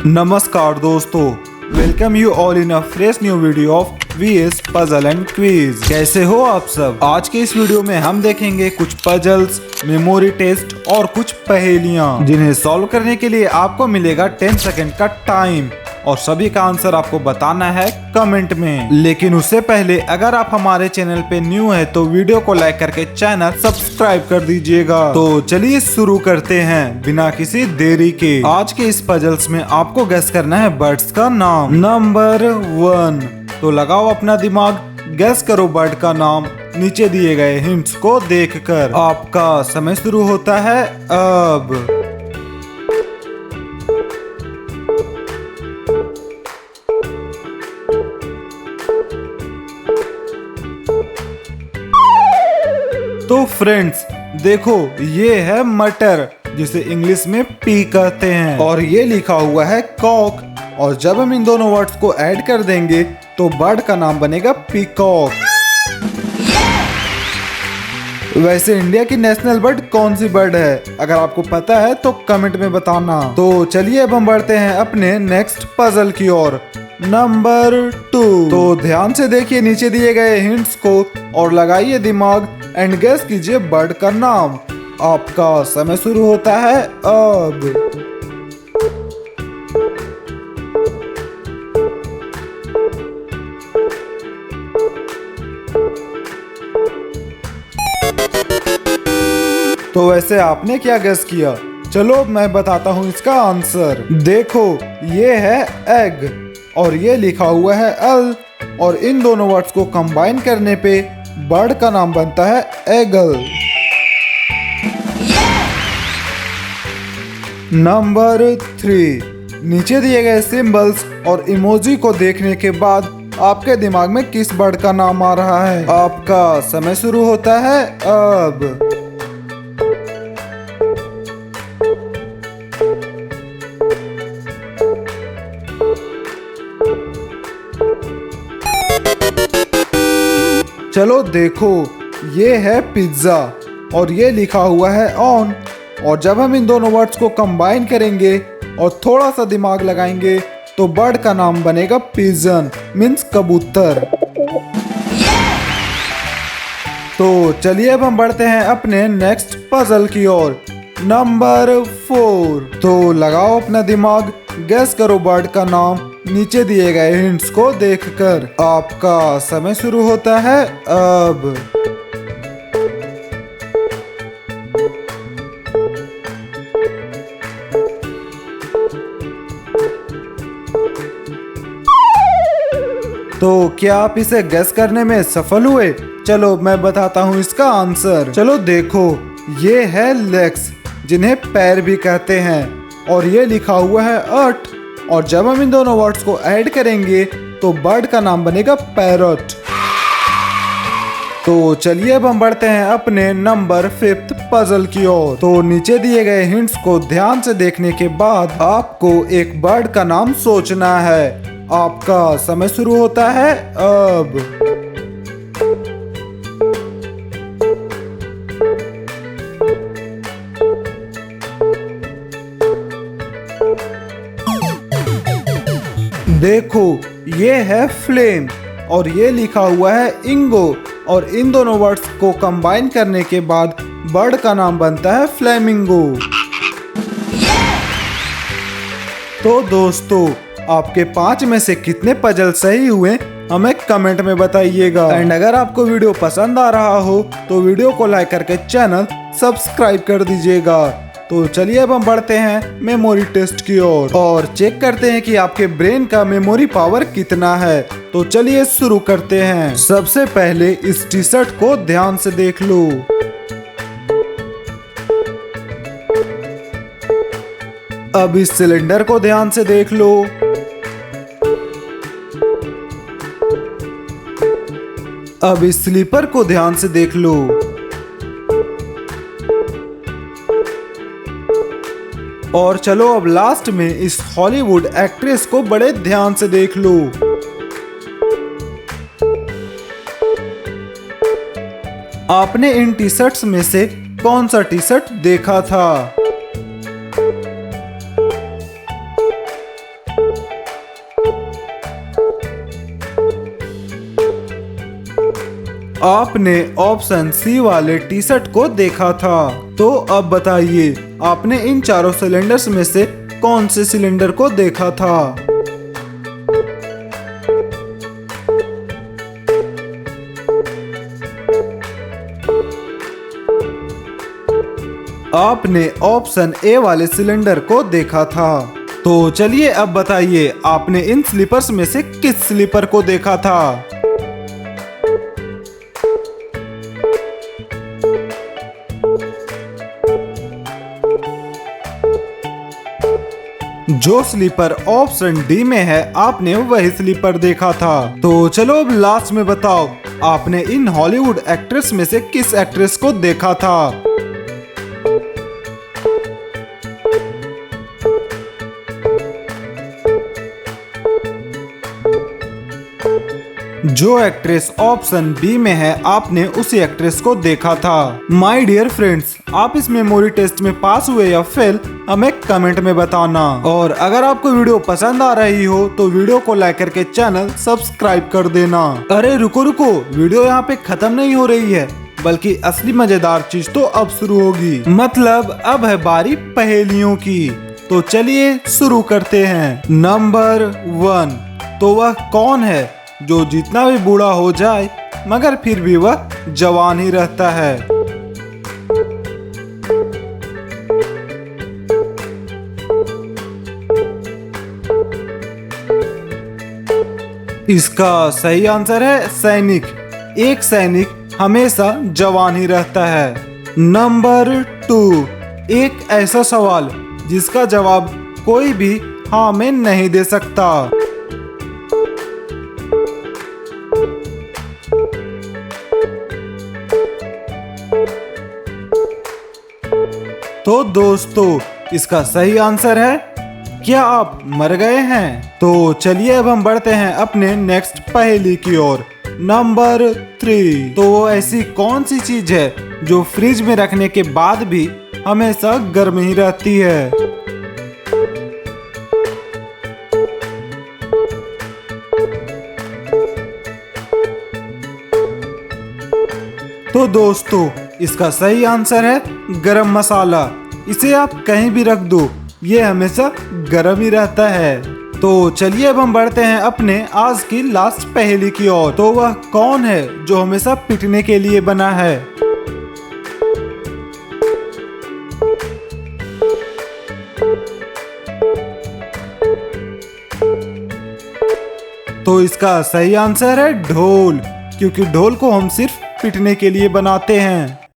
नमस्कार दोस्तों, welcome you all in a fresh new video of VS puzzle and quiz. कैसे हो आप सब? आज के इस वीडियो में हम देखेंगे कुछ पजल्स, मेमोरी टेस्ट और कुछ पहेलियां, जिन्हें सॉल्व करने के लिए आपको मिलेगा 10 सेकंड का टाइम और सभी का आंसर आपको बताना है कमेंट में। लेकिन उससे पहले अगर आप हमारे चैनल पे न्यू है तो वीडियो को लाइक करके चैनल सब्सक्राइब कर दीजिएगा। तो चलिए शुरू करते हैं बिना किसी देरी के। आज के इस पजल्स में आपको गेस करना है बर्ड्स का नाम। नंबर 1, तो लगाओ अपना दिमाग, गेस करो बर्ड का नाम नीचे दिए गए हिंट्स को देखकर। आपका समय शुरू होता है अब। तो फ्रेंड्स देखो, ये है मटर, जिसे इंग्लिश में पी कहते हैं, और ये लिखा हुआ है कॉक। और जब हम इन दोनों वर्ड्स को ऐड कर देंगे तो बर्ड का नाम बनेगा पीकॉक। वैसे इंडिया की नेशनल बर्ड कौन सी बर्ड है? अगर आपको पता है तो कमेंट में बताना। तो चलिए अब हम बढ़ते हैं अपने नेक्स्ट पजल की ओर। नंबर 2, तो ध्यान से देखिए नीचे दिए गए हिंट्स को और लगाइए दिमाग एंड गेस कीजिए बर्ड का नाम। आपका समय शुरू होता है अब। तो वैसे आपने क्या गेस किया? चलो मैं बताता हूँ इसका आंसर। देखो, ये है एग और ये लिखा हुआ है अल, और इन दोनों वर्ड्स को कंबाइन करने पे बर्ड का नाम बनता है एगल। नंबर 3, नीचे दिए गए सिंबल्स और इमोजी को देखने के बाद आपके दिमाग में किस बर्ड का नाम आ रहा है? आपका समय शुरू होता है अब। चलो देखो, ये है पिज्जा और ये लिखा हुआ है ऑन, और जब हम इन दोनों वर्ड्स को कंबाइन करेंगे और थोड़ा सा दिमाग लगाएंगे तो बर्ड का नाम बनेगा पिजन, मीन्स कबूतर। तो चलिए अब हम बढ़ते हैं अपने नेक्स्ट पजल की ओर। नंबर 4, तो लगाओ अपना दिमाग, गेस करो बर्ड का नाम नीचे दिए गए हिंट्स को देखकर। आपका समय शुरू होता है अब। तो क्या आप इसे गेस करने में सफल हुए? चलो मैं बताता हूँ इसका आंसर। चलो देखो, ये है लेग्स, जिन्हें पैर भी कहते हैं, और ये लिखा हुआ है अर्थ, और जब हम इन दोनों वर्ड्स को ऐड करेंगे तो बर्ड का नाम बनेगा पैरट। तो चलिए अब हम बढ़ते हैं अपने नंबर 5 पजल की ओर। तो नीचे दिए गए हिंट्स को ध्यान से देखने के बाद आपको एक बर्ड का नाम सोचना है। आपका समय शुरू होता है अब। देखो, ये है फ्लेम और ये लिखा हुआ है इंगो, और इन दोनों वर्ड्स को कंबाइन करने के बाद बर्ड का नाम बनता है फ्लेमिंगो। तो दोस्तों, आपके 5 में से कितने पजल सही हुए हमें कमेंट में बताइएगा। एंड अगर आपको वीडियो पसंद आ रहा हो तो वीडियो को लाइक करके चैनल सब्सक्राइब कर दीजिएगा। तो चलिए अब हम बढ़ते हैं मेमोरी टेस्ट की ओर और चेक करते हैं कि आपके ब्रेन का मेमोरी पावर कितना है। तो चलिए शुरू करते हैं। सबसे पहले इस टी शर्ट को ध्यान से देख लो। अब इस सिलेंडर को ध्यान से देख लो। अब इस स्लीपर को ध्यान से देख लो। और चलो अब लास्ट में इस हॉलीवुड एक्ट्रेस को बड़े ध्यान से देख लो। आपने इन टी शर्ट्स में से कौन सा टी शर्ट देखा था? आपने ऑप्शन सी वाले टी शर्ट को देखा था। तो अब बताइए आपने इन चारों सिलेंडर्स में से कौन से सिलेंडर को देखा था। आपने ऑप्शन ए वाले सिलेंडर को देखा था। तो चलिए अब बताइए आपने इन स्लीपर्स में से किस स्लीपर को देखा था। जो स्लीपर ऑप्शन डी में है आपने वही स्लीपर देखा था। तो चलो अब लास्ट में बताओ आपने इन हॉलीवुड एक्ट्रेस में से किस एक्ट्रेस को देखा था। जो एक्ट्रेस ऑप्शन बी में है आपने उसी एक्ट्रेस को देखा था। माय डियर फ्रेंड्स, आप इस मेमोरी टेस्ट में पास हुए या फेल हमें कमेंट में बताना। और अगर आपको वीडियो पसंद आ रही हो तो वीडियो को लाइक करके चैनल सब्सक्राइब कर देना। अरे रुको रुको, वीडियो यहाँ पे खत्म नहीं हो रही है, बल्कि असली मजेदार चीज तो अब शुरू होगी। मतलब अब है बारी पहेलियों की। तो चलिए शुरू करते हैं। नंबर 1, तो वह कौन है जो जितना भी बूढ़ा हो जाए मगर फिर भी वह जवान ही रहता है। इसका सही आंसर है सैनिक। एक सैनिक हमेशा जवान ही रहता है। नंबर 2, एक ऐसा सवाल जिसका जवाब कोई भी हाँ में नहीं दे सकता। तो दोस्तों इसका सही आंसर है, क्या आप मर गए हैं? तो चलिए अब हम बढ़ते हैं अपने नेक्स्ट पहेली की ओर। नंबर 3, तो वो ऐसी कौन सी चीज है जो फ्रिज में रखने के बाद भी हमेशा गर्म ही रहती है। तो दोस्तों इसका सही आंसर है गरम मसाला। इसे आप कहीं भी रख दो, ये हमेशा गरम ही रहता है। तो चलिए अब हम बढ़ते हैं अपने आज की लास्ट पहेली की ओर। तो वह कौन है जो हमेशा पिटने के लिए बना है। तो इसका सही आंसर है ढोल, क्योंकि ढोल को हम सिर्फ पिटने के लिए बनाते हैं।